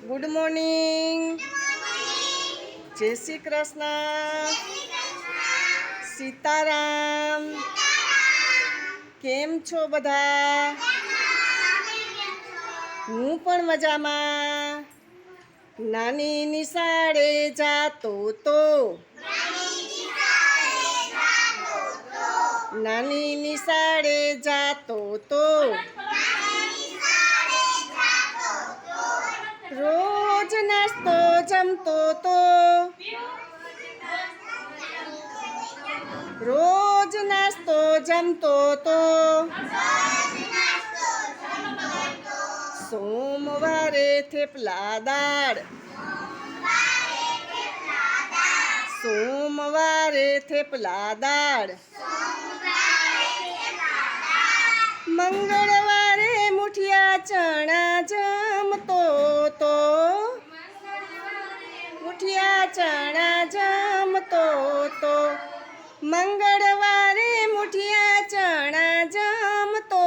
Good morning. જય શ્રી કૃષ્ણ. સીતારામ. કેમ છો બધા? હું પણ મજામાં. નાની નિશાળે જાતો તો નાની નિશાળે જાતો તો રોજ નાસ્તો જમતો તો રોજ નાસ્તો જમતો તો સોમવારે થેપલા દાળ સોમવારે થેપલા દાળ મંગળવારે મુઠિયા ચણા જમતો તો મુઠિયા ચણા જમતો તો મંગળવારે મુઠિયા ચણા જમતો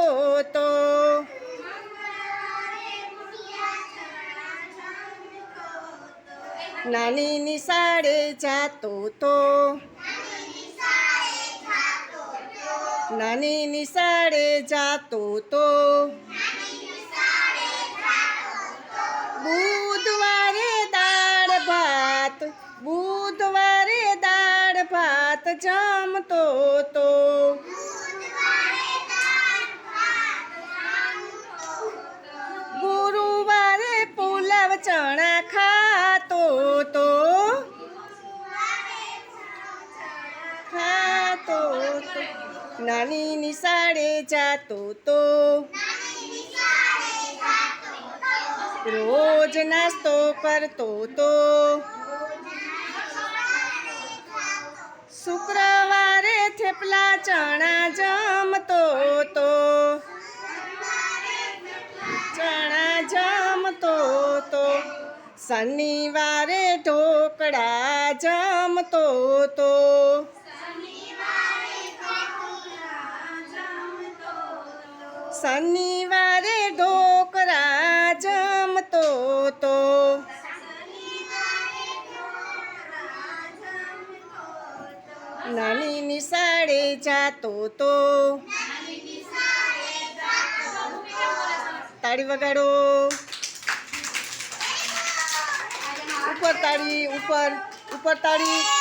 તો નાની નિશાળે જાતો તો નાની નિશાળે જાતો તો બુધવારે દાળ ભાત બુધવારે દાળ ભાત જમતો તો ગુરુવારે પુલાવ ચણા ખાતો તો નાની નિશાળે જાતો તો રોજ નાસ્તો કરતો તો શુક્રવારે થેપલા ચણા જમતો તો ચણા જમતો તો શનિવારે ઢોકળા જમતો તો શનિવારે ઢોકળા જમતો તો નાની નિશાળે જાતો તો તાળી વગાડો. ઉપર તાળી ઉપર ઉપર તાળી.